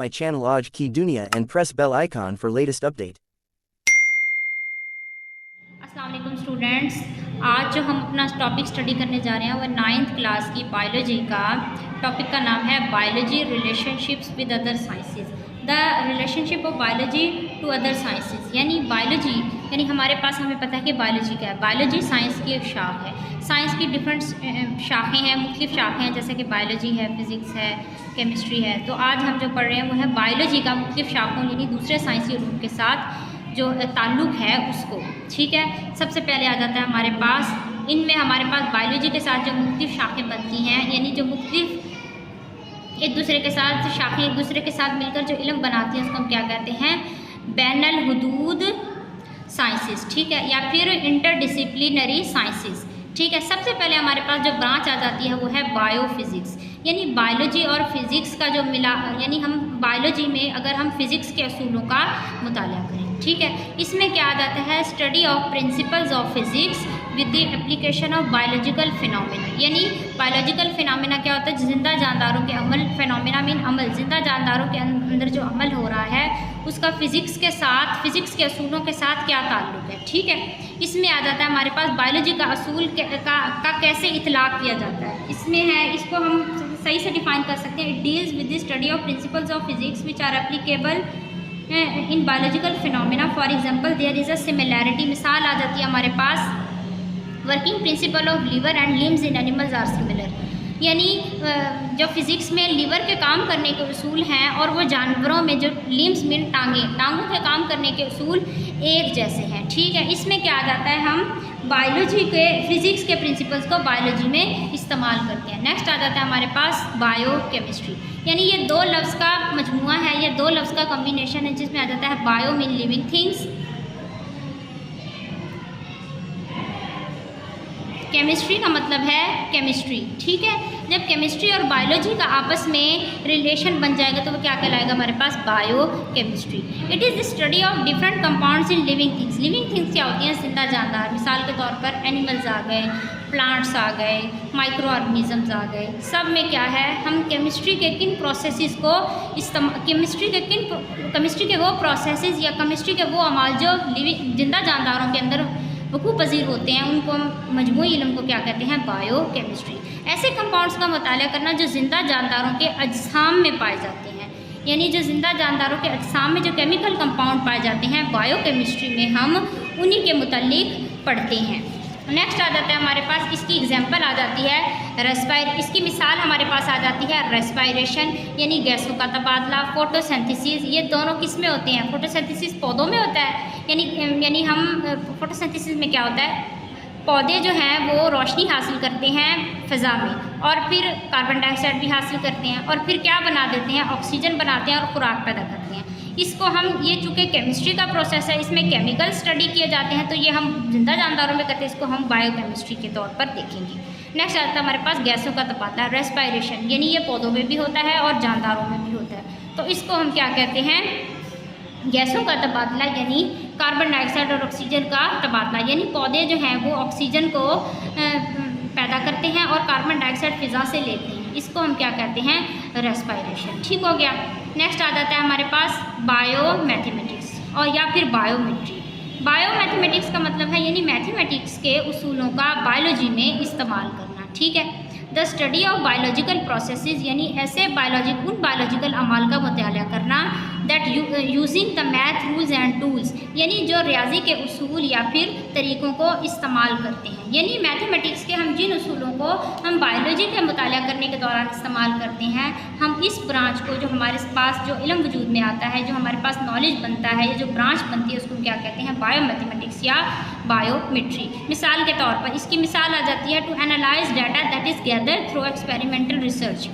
my channel Aaj Ki Dunia and press bell icon for latest update. अस्सलाम वालेकुम students, आज जो हम अपना टॉपिक स्टडी करने जा रहे हैं वह 9th क्लास की बायोलॉजी का टॉपिक का नाम है biology relationships with other sciences. The relationship of biology to other sciences, यानी बायोलॉजी यानी हमारे पास हमें पता है कि बायोलॉजी क्या है। बायोलॉजी साइंस की एक शाख है। साइंस की डिफरेंट शाखें हैं, मुख्तलिफ शाखें हैं, जैसे कि बायोलॉजी है, फिज़िक्स है, केमिस्ट्री है। तो आज हम जो पढ़ रहे हैं वो है बायोलॉजी का मुख्तलिफ शाखों यानी दूसरे साइंसी उलूम के साथ जो ताल्लुक़ है उसको। ठीक है, सबसे पहले आ जाता है हमारे पास, इनमें हमारे पास बायोलॉजी के साथ जो मुख्तलिफ शाखें बनती हैं, यानी जो मुख्तलिफ एक दूसरे के साथ शाखें एक दूसरे के साथ मिलकर जो इल्म बनाती हैं उसको हम क्या कहते हैं, बैनुल हुदूद साइंसेस। ठीक है, या फिर इंटरडिसिप्लिनरी साइंसेस। ठीक है, सबसे पहले हमारे पास जो ब्रांच आ जाती है वो है बायोफिज़िक्स, यानी बायोलॉजी और फिज़िक्स का जो मिला, यानी हम बायोलॉजी में अगर हम फिज़िक्स के असूलों का मुताला करें। ठीक है, इसमें क्या आ जाता है, study of principles of physics with the application of biological phenomena. यानी बायोलॉजिकल फिनोमेना क्या होता है, जिंदा जानदारों के अमल, फिनोमेना मीन अमल, जिंदा जानदारों के अंदर जो अमल हो रहा है उसका फिज़िक्स के साथ, फिज़िक्स के असूलों के साथ क्या ताल्लुक़ है। ठीक है, इसमें आ जाता है हमारे पास बायोलॉजी का असूल का कैसे इतलाक़ किया जाता है। इसमें है, इसको हम सही से डिफ़ाइन कर सकते हैं, it deals with the study of principles of physics which are applicable in biological phenomena. For example there is a similarity. मिसाल आ जाती है हमारे पास, working principle of lever and limbs in animals are similar. यानी जो physics में liver के काम करने के उसूल हैं और वो जानवरों में जो लिम्स मीन टांगों के काम करने के उसूल एक जैसे हैं। ठीक है, इसमें क्या आ जाता है, हम बायोलॉजी के फिज़िक्स के प्रिंसिपल्स को बायोलॉजी में इस्तेमाल करते हैं। नेक्स्ट आ जाता है हमारे पास बायोकेमिस्ट्री, यानी ये दो लफ्ज़ का मजमुआ है, ये दो लफ्ज़ का कॉम्बिनेशन है, जिसमें आ जाता है bio mean living things, chemistry का मतलब है केमिस्ट्री। ठीक है, जब केमिस्ट्री और बायोलॉजी का आपस में रिलेशन बन जाएगा तो वो क्या कहलाएगा हमारे पास, biochemistry. It is the study of different compounds in living things. Living things क्या होती हैं, जिंदा जानदार। मिसाल के तौर पर एनिमल्स आ गए, प्लांट्स आ गए, माइक्रो ऑर्गेनिजम्स आ गए। सब में क्या है, हम केमिस्ट्री के किन प्रोसेसेस को केमिस्ट्री के वो प्रोसेसेस या केमिस्ट्री के वो अमाल जो जिंदा जानदारों के अंदर वकूफ़ पज़ीर होते हैं, उनको मजमूई इल्म को क्या कहते हैं, बायो केमिस्ट्री। ऐसे कंपाउंड्स का मुताला करना जो जिंदा जानदारों के अजसाम में पाए जाते हैं, यानी जो जिंदा जानदारों के अजसाम में जो केमिकल कंपाउंड पाए जाते हैं, बायो केमिस्ट्री में हम उन्हीं के मुतालिक पढ़ते हैं। नेक्स्ट आ जाता है हमारे पास, इसकी एग्जांपल आ जाती है इसकी मिसाल हमारे पास आ जाती है रेस्पायरेशन, यानी गैसों का तबादला, फोटोसिंथेसिस। ये दोनों किस में होते हैं, फोटोसिंथेसिस पौधों में होता है, यानी हम फोटोसिंथेसिस में क्या होता है, पौधे जो हैं वो रोशनी हासिल करते हैं फ़ज़ा में और फिर कार्बन डाइऑक्साइड भी हासिल करते हैं और फिर क्या बना देते हैं, ऑक्सीजन बनाते हैं और खुराक पैदा करते हैं। इसको हम, ये चूँकि केमिस्ट्री का प्रोसेस है, इसमें केमिकल स्टडी किए जाते हैं, तो ये हम जिंदा जानदारों में करते हैं, इसको हम बायोकेमिस्ट्री के तौर पर देखेंगे। नेक्स्ट आता है हमारे पास गैसों का तबादला, रेस्पायरेशन, यानी ये पौधों में भी होता है और जानदारों में भी होता है। तो इसको हम क्या कहते हैं, गैसों का तबादला, यानी कार्बन डाइऑक्साइड और ऑक्सीजन का तबादला। यानी पौधे जो हैं वो ऑक्सीजन को पैदा करते हैं और कार्बन डाइऑक्साइड फ़िज़ा से लेते हैं, इसको हम क्या कहते हैं, रेस्पायरेशन। ठीक हो गया। नेक्स्ट आ जाता है हमारे पास बायोमैथमेटिक्स और या फिर बायोमेट्री। बायोमैथमेटिक्स का मतलब है यानी मैथमेटिक्स के उसूलों का बायोलॉजी में इस्तेमाल करना। ठीक है, the study of biological processes, यानी ऐसे उन बायोलॉजिकल अमाल का मुताला करना that using the math rules and tools, यानी जो रियाजी के उसूल या फिर तरीक़ों को इस्तेमाल करते हैं। यानी मैथमेटिक्स के हम जिन उसूलों को हम बायोलॉजी के मुताला करने के दौरान इस्तेमाल करते हैं, हम इस ब्रांच को, जो हमारे पास जो इल्म वजूद में आता है, जो हमारे पास नॉलेज बनता है, जो ब्रांच बनती है, उसको क्या कहते हैं, बायोमैथमेटिक्स या बायोमेट्री। मिसाल के तौर पर इसकी मिसाल आ जाती है, to analyse data that is gather through experimental research.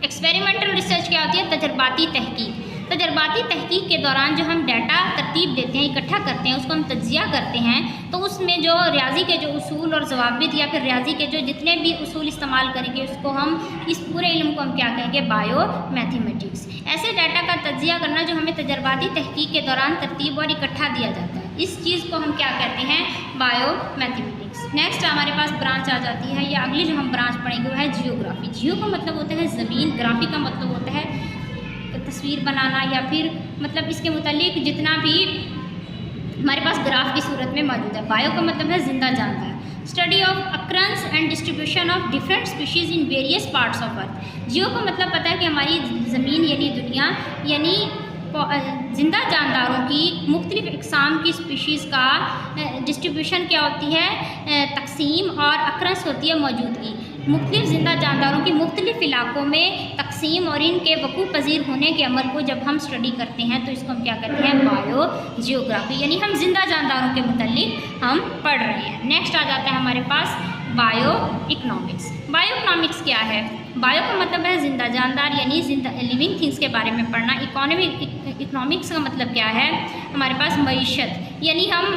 Experimental research क्या होती है, तजर्बाती तहकीक। तजर्बाती तहकीक के दौरान जो हम डाटा तरतीब देते हैं, इकट्ठा करते हैं, उसको हम तज्जिया करते हैं, तो उसमें जो रियाजी के जो उसूल और ज़वाबित या फिर रियाजी के जो जितने भी उसूल इस्तेमाल करेंगे, उसको हम, इस पूरे इल्म को हम क्या कहेंगे, बायोमैथमेटिक्स। ऐसे डाटा का तज्जिया करना जो हमें तजर्बाती तहकीक के दौरान तरतीब और इकट्ठा दिया जाता है, इस चीज़ को हम क्या कहते हैं, बायोमैथमेटिक्स। नेक्स्ट हमारे पास ब्रांच आ जाती है, या अगली जो हम ब्रांच पढ़ेंगे वो है जियोग्राफी। जियो का मतलब होता है ज़मीन, ग्राफी का मतलब होता है तस्वीर बनाना या फिर मतलब इसके मुतालिक जितना भी हमारे पास ग्राफ की सूरत में मौजूद है। बायो का मतलब है जिंदा जानदार। Study of occurrence and distribution of different species in various parts of earth. Geo का मतलब पता है कि हमारी ज़मीन यानी दुनिया यानी जिंदा जानदारों की मुख्तलिफ इकसाम की स्पीशीज़ का डिस्ट्रीब्यूशन क्या होती है, तकसीम, और अक्रंस होती है मौजूदगी। मुख्तलिफ जिंदा जानदारों की मुख्तलिफ इलाकों में तकसीम और इनके वकूफ़ पजीर होने के अमल को जब हम स्टडी करते हैं तो इसको हम क्या कहते हैं, बायो जियोग्राफी, यानी हम जिंदा जानदारों के मुतल्लिक हम पढ़ रहे हैं। नेक्स्ट आ जाता है हमारे पास बायो इकनॉमिक्स। बायो इकनॉमिक्स क्या है? बायो का मतलब है जिंदा जानदार यानी जिंदा लिविंग थिंग्स के बारे में पढ़ना। इकनॉमिक्स का मतलब क्या है? हमारे पास मईशत यानी हम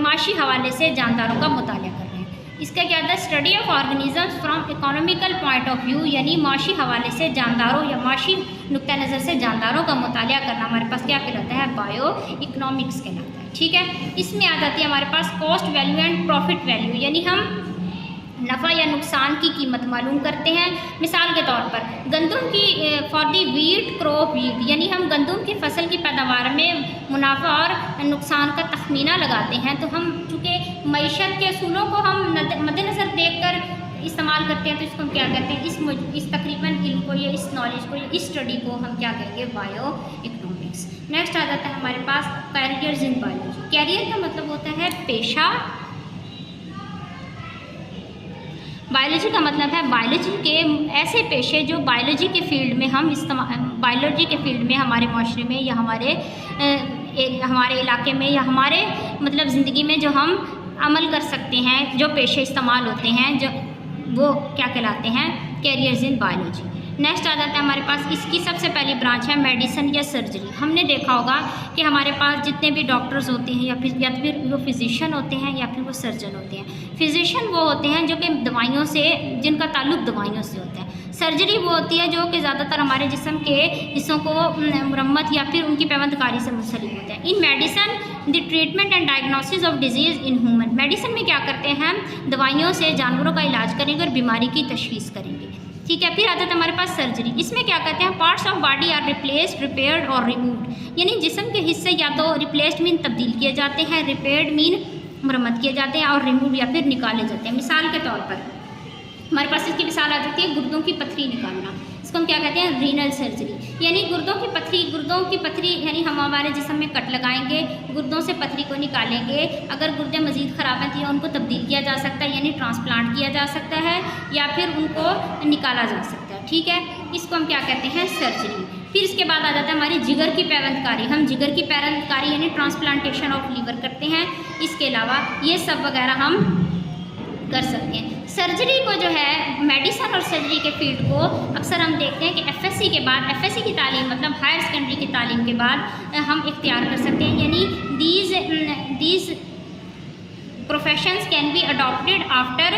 माशी हवाले से जानदारों का मुताला कर रहे हैं। इसका क्या था? Study of organisms from economical point of view, यानी माशी हवाले से जानदारों या माशी नुक्ता नज़र से जानदारों का मुताला करना हमारे पास क्या कहलाता है? बायो इकनॉमिक्स कहलाता है। ठीक है, इसमें आ जाती है हमारे पास cost value and profit value, यानी हम नफ़ा या नुकसान की कीमत मालूम करते हैं। मिसाल के तौर पर गंदम की for the wheat crop wheat, यानी हम गंदम की फसल की पैदावार में मुनाफा और नुकसान का तखमीना लगाते हैं। तो हम चूँकि मईशत के असूलों को हम मद्देनज़र देख कर इस्तेमाल करते हैं तो इसको हम क्या कहते हैं? इस तकरीबन इल्म को या इस नॉलेज को या इस स्टडी को हम क्या कहेंगे? Bio economics. नेक्स्ट आ जाता है हमारे पास कैरियर्स इन बायोलॉजी। कैरियर का मतलब होता है पेशा। बायोलॉजी का मतलब है बायोलॉजी के ऐसे पेशे जो बायोलॉजी के फील्ड में हम बायोलॉजी के फील्ड में हमारे माशरे में या हमारे इलाके में या हमारे मतलब ज़िंदगी में जो हम अमल कर सकते हैं, जो पेशे इस्तेमाल होते हैं, जो वो क्या कहलाते हैं? Carriers in biology. नेक्स्ट आ जाता है हमारे पास इसकी सबसे पहली ब्रांच है मेडिसिन या सर्जरी। हमने देखा होगा कि हमारे पास जितने भी डॉक्टर्स होते हैं या फिर वो फिजिशियन होते हैं या फिर वो सर्जन होते हैं। फिजिशियन वो होते हैं जो कि दवाइयों से, जिनका ताल्लुक दवाइयों से होता है। सर्जरी वो होती है जो कि ज़्यादातर हमारे जिस्म के हिस्सों को मरम्मत या फिर उनकी पैवंदकारी से मुंसलिक होता है। In medicine the treatment and diagnosis of disease in human. Medicine में क्या करते हैं हम? दवाइयों से जानवरों का इलाज करेंगे और बीमारी की तशखीस करेंगे। ठीक है, फिर आता है हमारे पास सर्जरी। इसमें क्या कहते हैं? Parts of body are replaced, repaired और रिमूव्ड, यानी जिस्म के हिस्से या तो रिप्लेस्ड मीन तब्दील किए जाते हैं, रिपेयर्ड मीन मरम्मत किए जाते हैं, और रिमूव या फिर निकाले जाते हैं। मिसाल के तौर पर हमारे पास इसकी मिसाल आ जाती है गुर्दों की पथरी निकालना। इसको हम क्या कहते हैं? रीनल सर्जरी, यानी गुर्दों की पथरी यानी हम हमारे जिस्म में कट लगाएंगे, गुर्दों से पथरी को निकालेंगे। अगर गुर्दे मज़ीद ख़राब हैं तो उनको तब्दील किया जा सकता है, यानी ट्रांसप्लांट किया जा सकता है, या फिर उनको निकाला जा सकता है। ठीक है, इसको हम क्या कहते हैं? सर्जरी। फिर इसके बाद आ जाता है हमारी जिगर की पैवंदकारी। हम जिगर की पैवंदकारी यानी ट्रांसप्लांटेशन ऑफ लीवर करते हैं। इसके अलावा ये सब वगैरह हम कर सकते हैं। सर्जरी को जो है मेडिसिन और सर्जरी के फील्ड को अक्सर हम देखते हैं कि एफएससी के बाद, एफएससी की तालीम मतलब हायर सेकेंडरी की तालीम के बाद हम इख्तियार कर सकते हैं, यानी these professions can be adopted after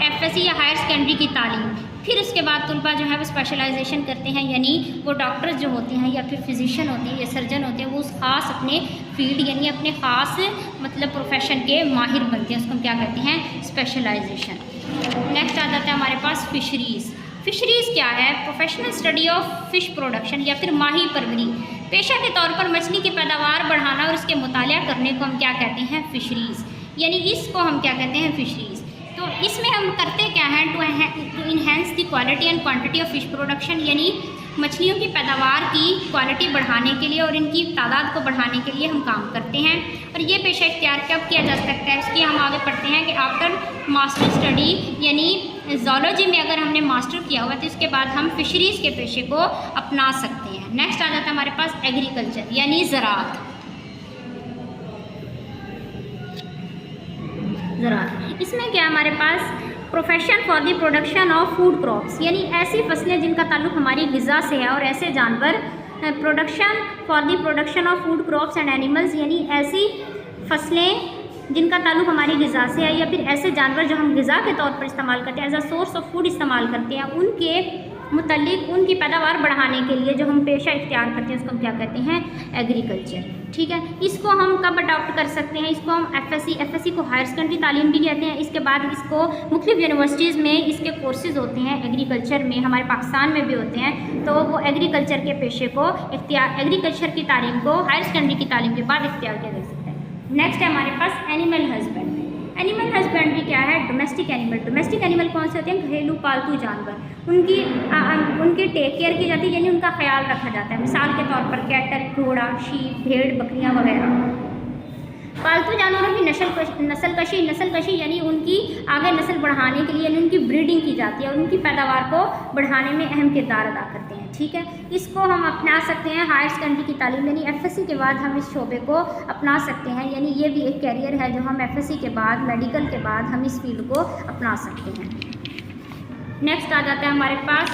FSc या हायर सेकेंडरी की तालीम। फिर उसके बाद तलबा जो है वो स्पेशलाइजेशन करते हैं, यानी वो डॉक्टर्स जो होते हैं या फिर फिजिशियन होते हैं या सर्जन होते हैं वो उस ख़ास अपने फील्ड यानी अपने ख़ास मतलब प्रोफेशन के माहिर बनते हैं। उसको हम क्या कहते हैं? स्पेशलाइजेशन। नेक्स्ट आ जाता है हमारे पास फिशरीज़। फिशरीज़ क्या है? Professional study of fish production या फिर माही परवरी। पेशा के तौर पर मछली की पैदावार बढ़ाना और उसके मुताला करने को हम क्या कहते हैं? फिशरीज़, यानी इसको हम क्या कहते हैं? फिशरीज़। तो इसमें हम करते क्या हैं? To enhance the quality and quantity of fish production, यानी मछलियों की पैदावार की क्वालिटी बढ़ाने के लिए और इनकी तादाद को बढ़ाने के लिए हम काम करते हैं। और ये पेशा इख्तियार कब किया जा सकता है? इसकी हम आगे पढ़ते हैं कि आफ्टर मास्टर स्टडी, यानी ज़ूलॉजी में अगर हमने मास्टर किया हुआ तो इसके बाद हम फिशरीज़ के पेशे को अपना सकते हैं। नेक्स्ट आ जाता है हमारे पास एग्रीकल्चर यानी ज़राअत। इसमें क्या हमारे पास? Profession for the production of food crops, यानी ऐसी फसलें जिनका ताल्लुक हमारी ग़िज़ा से है, और ऐसे जानवर production for the production of food crops and animals, यानी ऐसी फसलें जिनका ताल्लुक हमारी ग़िज़ा से है या फिर ऐसे जानवर जो हम ग़िज़ा के तौर पर इस्तेमाल करते हैं, as a source of food इस्तेमाल करते हैं, उनके मुतल्लिक उनकी पैदावार बढ़ाने के लिए जो हम पेशा इख्तियार करते हैं उसको हम क्या कहते हैं, एग्रीकल्चर। ठीक है, इसको हम कब अडॉप्ट कर सकते हैं, इसको हम एफएससी को हायर सेकेंडरी तालीम भी कहते हैं। इसके बाद इसको मुख्तलिफ यूनिवर्सिटीज़ में इसके कोर्सेज होते हैं एग्रीकल्चर में, हमारे पाकिस्तान में भी होते हैं। तो वो एग्रीकल्चर के पेशे को एग्रीकल्चर की तालीम को हायर सेकेंडरी की तालीम के बाद इख्तियार किया जा सकता है। नेक्स्ट है हमारे पास एनिमल हस्बेंड्री। एनिमल हस्बेंड्री क्या है, डोमेस्टिक एनिमल। डोमेस्टिक एनिमल कौन से होते हैं, घरेलू पालतू जानवर, उनकी टेक केयर की जाती है, यानी उनका ख्याल रखा जाता है। मिसाल के तौर पर कैटल, घोड़ा, शीप, भेड़, बकरियां वगैरह। पालतू जानवरों की नस्ल कशी यानी उनकी आगे नस्ल बढ़ाने के लिए यानी उनकी ब्रीडिंग की जाती है और उनकी पैदावार को बढ़ाने में अहम किरदार अदा करते हैं। ठीक है, इसको हम अपना सकते हैं हायर सेकेंडरी की तालीम यानी एफएससी के बाद हम इस शोबे को अपना सकते हैं। यानी ये भी एक कैरियर है जो हम एफएससी के बाद, मेडिकल के बाद हम इस फील्ड को अपना सकते हैं। नेक्स्ट आ जाता है हमारे पास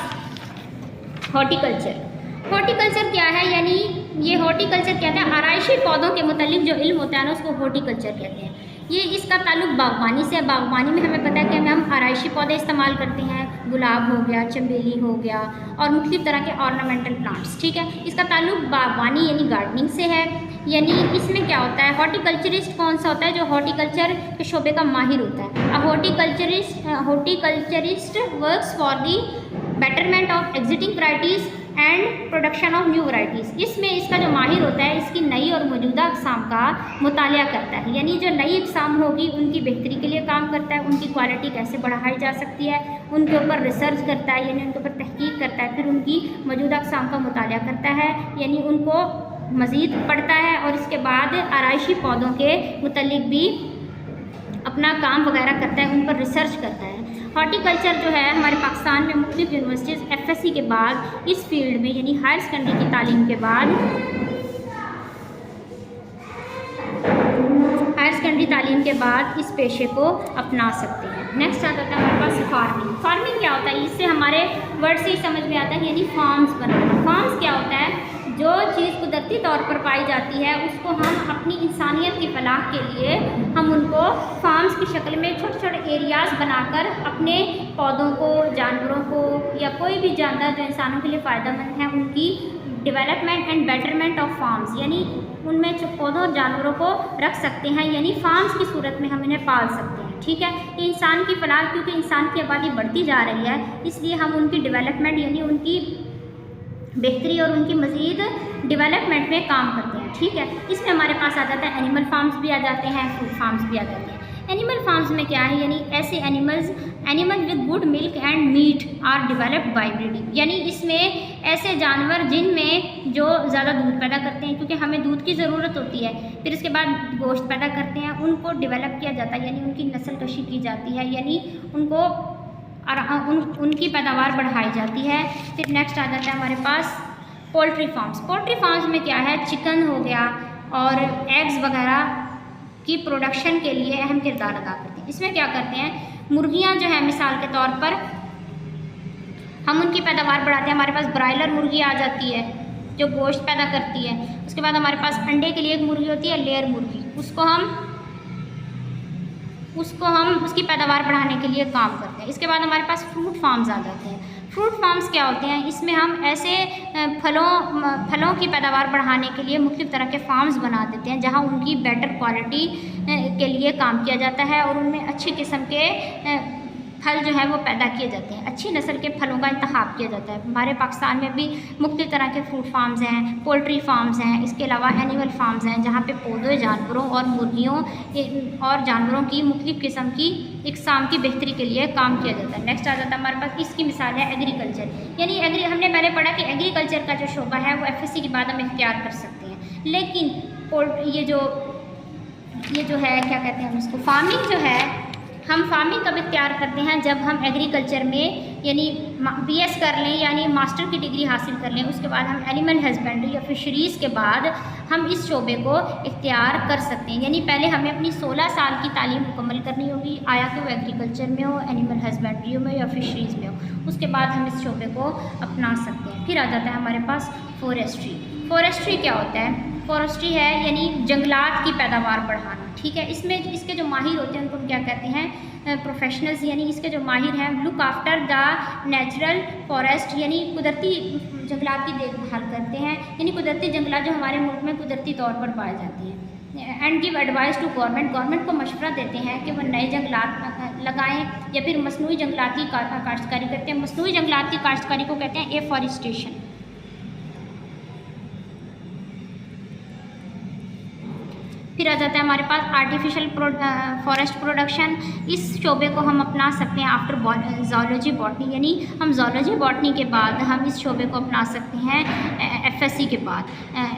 हॉर्टिकल्चर। हॉर्टिकल्चर क्या है, यानी ये हॉर्टिकल्चर कहते हैं आराइशी पौधों के मुतालिक जो इल्म होता है ना उसको हॉर्टिकल्चर कहते हैं। ये इसका ताल्लुक बागवानी से है। बागवानी में हमें पता है कि हम आराइशी पौधे इस्तेमाल करते हैं, गुलाब हो गया, चमेली हो गया और मुख्तलिफ तरह के ऑर्नामेंटल प्लांट्स। ठीक है, इसका ताल्लुक बागवानी यानी गार्डनिंग से है। यानी इसमें क्या होता है, हॉर्टिकल्चरिस्ट कौन सा होता है, जो हॉर्टिकल्चर के शोबे का माहिर होता है। अब horticulturist works for the betterment of exiting varieties and production of new varieties. इसमें इसका जो माहिर होता है इसकी नई और मौजूदा अक़साम का मुतालिया करता है, यानी जो नई अक़साम होगी उनकी बेहतरी के लिए काम करता है, उनकी क्वालिटी कैसे बढ़ाई जा सकती है उनके ऊपर रिसर्च करता है, यानी उनके ऊपर तहकीक करता है। फिर उनकी मौजूदा अक़साम का मुतालिया करता है, यानी उनको मज़ीद पढ़ता है और इसके बाद आराइशी पौधों के मुतल्लिक भी अपना काम वगैरह करता है, उन पर रिसर्च करता है। हॉर्टिकल्चर जो है हमारे पाकिस्तान में मुख्तलिफ यूनिवर्सिटीज़ एफएससी के बाद इस फील्ड में यानी हायर सेकेंडरी की तालीम के बाद इस पेशे को अपना सकते हैं। नेक्स्ट आता है हमारे पास फार्मिंग। फार्मिंग क्या होता है, इससे हमारे वर्ड से ही समझ में आता है, यानी फार्म्स बनाना। फार्म्स क्या होता है, जो चीज़ कुदरती तौर पर पाई जाती है उसको हम अपनी इंसानियत की फलाह के लिए हम उनको फार्म्स की शक्ल में छोटे छोटे एरियाज़ बनाकर अपने पौधों को, जानवरों को या कोई भी जानवर जो इंसानों के लिए फ़ायदेमंद है उनकी development and betterment of farms, यानी उनमें जो पौधों और जानवरों को रख सकते हैं, यानी फार्म्स की सूरत में हम इन्हें पाल सकते हैं। ठीक है, ये इंसान की फलाह, क्योंकि इंसान की आबादी बढ़ती जा रही है इसलिए हम उनकी डेवलपमेंट यानी उनकी बेहतरी और उनकी मज़ीद डेवलपमेंट में काम करते हैं। ठीक है, इसमें हमारे पास आ जाता है एनिमल फार्म्स भी आ जाते हैं, फूड फार्म्स भी आ जाते हैं। एनिमल फार्म्स में क्या है, यानी ऐसे animal with good milk and meat are developed by breeding, यानी इसमें ऐसे जानवर जिनमें जो ज़्यादा दूध पैदा करते हैं, क्योंकि हमें दूध की ज़रूरत होती है, फिर इसके बाद गोश्त पैदा करते हैं, उनको डेवलप किया जाता है, यानी उनकी नस्ल कशी की जाती है, यानी उनको उनकी पैदावार बढ़ाई जाती है। फिर नेक्स्ट आ जाता है हमारे पास पोल्ट्री फार्म्स। पोल्ट्री फार्म्स में क्या है, चिकन हो गया और एग्स वगैरह की प्रोडक्शन के लिए अहम किरदार अदा करते हैं। इसमें क्या करते हैं, मुर्गियां जो है मिसाल के तौर पर हम उनकी पैदावार बढ़ाते हैं। हमारे पास ब्रायलर मुर्गी आ जाती है जो गोश्त पैदा करती है। उसके बाद हमारे पास अंडे के लिए एक मुर्गी होती है लेयर मुर्गी, उसको हम उसकी पैदावार बढ़ाने के लिए काम करते हैं। इसके बाद हमारे पास फ्रूट फार्म्स आ जाते हैं। फ्रूट फार्म्स क्या होते हैं, इसमें हम ऐसे फलों की पैदावार बढ़ाने के लिए मुख्तलिफ तरह के फार्म्स बना देते हैं जहां उनकी बेटर क्वालिटी के लिए काम किया जाता है और उनमें अच्छी किस्म के फल जो है वो पैदा किए जाते हैं, अच्छी नस्ल के फलों का इंतखाब किया जाता है। हमारे पाकिस्तान में भी मुख्तलिफ तरह के फ्रूट फार्म्स हैं, पोल्ट्री फार्म्स हैं, इसके अलावा एनिमल फार्म्स हैं जहाँ पे पौधों, जानवरों और मुर्गियों और जानवरों की मुख्तलिफ किस्म की इकसाम की बेहतरी के लिए काम किया जाता है। नेक्स्ट आ जाता है हमारे पास, इसकी मिसाल है एग्रीकल्चर, यानी हमने पहले पढ़ा कि एग्रीकल्चर का जो शोबा है वो एफएससी के बाद हम इख्तियार कर सकते हैं, लेकिन ये जो है क्या कहते हैं उसको, फार्मिंग जो है, हम फार्मिंग कब इख्तियार करते हैं, जब हम एग्रीकल्चर में यानी बीएस कर लें यानी मास्टर की डिग्री हासिल कर लें, उसके बाद हम एनिमल हस्बेंड्री या फिशरीज़ के बाद हम इस शोबे को इख्तियार कर सकते हैं। यानी पहले हमें अपनी 16 साल की तालीम मुकम्मल करनी होगी, आया कि वो एग्रीकल्चर में हो, एनिमल हस्बेंड्री में या फिशरीज़ में हो, उसके बाद हम इस शोबे को अपना सकते हैं। फिर आ जाता है हमारे पास फॉरेस्ट्री। फॉरेस्ट्री क्या होता है, फॉरेस्ट्री है यानी जंगलात की पैदावार बढ़ाना, ठीक है। इसमें इसके जो माहिर होते हैं उनको हम क्या कहते हैं, प्रोफेशनल्स, यानी इसके जो माहिर हैं look after the natural forest, यानी कुदरती जंगलात की देखभाल करते हैं, यानी कुदरती जंगलात जो हमारे मुल्क में कुदरती तौर पर पाए जाते हैं। And give advice to government को मशवरा देते हैं कि वह नए जंगलात लगाएं या फिर मसनूई जंगलात की काश्तकारी करते हैं। मसनूई जंगलात की काश्तकारी को कहते हैं एफॉरेस्टेशन। फिर आ जाता है हमारे पास आर्टिफिशियल फॉरेस्ट प्रोडक्शन। इस शोबे को हम अपना सकते हैं आफ्टर ज़ूलॉजी बॉटनी, यानी हम ज़ूलॉजी बॉटनी के बाद हम इस शोबे को अपना सकते हैं एफएससी के बाद।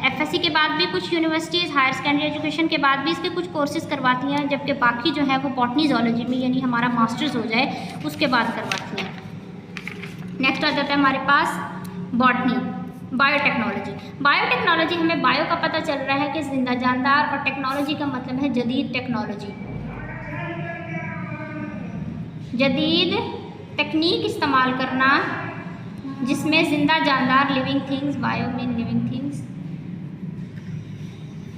एफएससी के बाद भी कुछ यूनिवर्सिटीज़ हायर सेकेंडरी एजुकेशन के बाद भी इसके कुछ कोर्सेज करवाती हैं, जबकि बाकी जो है वो बॉटनी ज़ूलॉजी में यानी हमारा मास्टर्स हो जाए उसके बाद करवाती हैं। नेक्स्ट आ जाता है हमारे पास बॉटनी, बायोटेक्नोलॉजी। बायोटेक्नोलॉजी हमें बायो का पता चल रहा है कि जिंदा जानदार, और टेक्नोलॉजी का मतलब है जदीद टेक्नोलॉजी, जदीद तकनीक इस्तेमाल करना जिसमें जिंदा जानदार living things, bio mean living things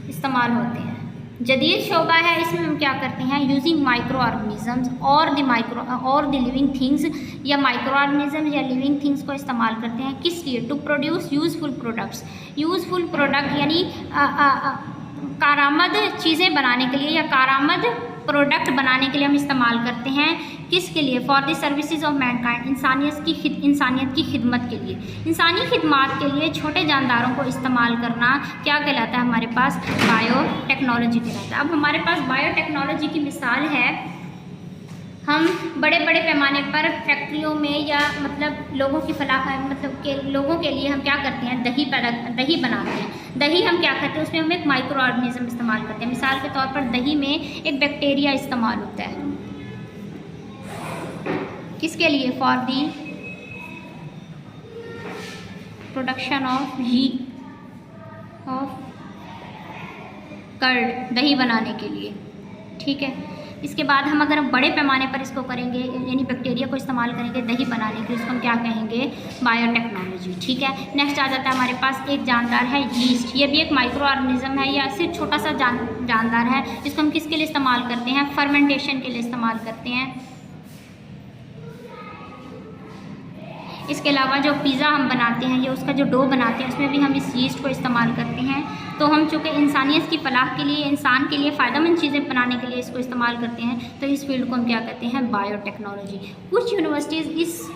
इस्तेमाल होते हैं। जदीद शोबा है, इसमें हम क्या करते हैं, यूजिंग माइक्रो ऑर्गेनिजम्स और द लिविंग थिंग्स, या माइक्रो ऑर्गेनिज्म या लिविंग थिंग्स को इस्तेमाल करते हैं किस लिए, to produce useful products. Useful product यानी कारामद चीज़ें बनाने के लिए या कारामद प्रोडक्ट बनाने के लिए हम इस्तेमाल करते हैं, किसके लिए, for the services of Mankind, इंसानियत की खिदमत के लिए, इंसानी खिदमत के लिए छोटे जानदारों को इस्तेमाल करना क्या कहलाता है, हमारे पास बायोटेक्नोलॉजी कहलाता है। अब हमारे पास बायोटेक्नोलॉजी की मिसाल है, हम बड़े बड़े पैमाने पर फैक्ट्रियों में या मतलब लोगों की लोगों के लिए हम क्या करते हैं, दही बनाते हैं। दही हम क्या करते हैं, उसमें हम एक माइक्रो ऑर्गेनिज्म इस्तेमाल करते हैं। मिसाल के तौर पर दही में एक बैक्टीरिया इस्तेमाल होता है, किसके लिए, for the production of curd, दही बनाने के लिए, ठीक है। इसके बाद हम अगर बड़े पैमाने पर इसको करेंगे यानी बैक्टीरिया को इस्तेमाल करेंगे दही बनाने के लिए, उसको हम क्या कहेंगे, बायोटेक्नोलॉजी, ठीक है। नेक्स्ट आ जाता है हमारे पास एक जानदार है यीस्ट। ये भी एक माइक्रो ऑर्गेनिज्म है या सिर्फ छोटा सा जानदार है, जिसको हम किसके लिए इस्तेमाल करते हैं, फर्मेंटेशन के लिए इस्तेमाल करते हैं। इसके अलावा जो पिज़्ज़ा हम बनाते हैं या उसका जो डो बनाते हैं उसमें भी हम इस यीस्ट को इस्तेमाल करते हैं। तो हम चूँकि इंसानियत की फलाह के लिए, इंसान के लिए फ़ायदेमंद चीज़ें बनाने के लिए इसको इस्तेमाल करते हैं, तो इस फील्ड को हम क्या कहते हैं, बायोटेक्नोलॉजी। कुछ यूनिवर्सिटीज़ इस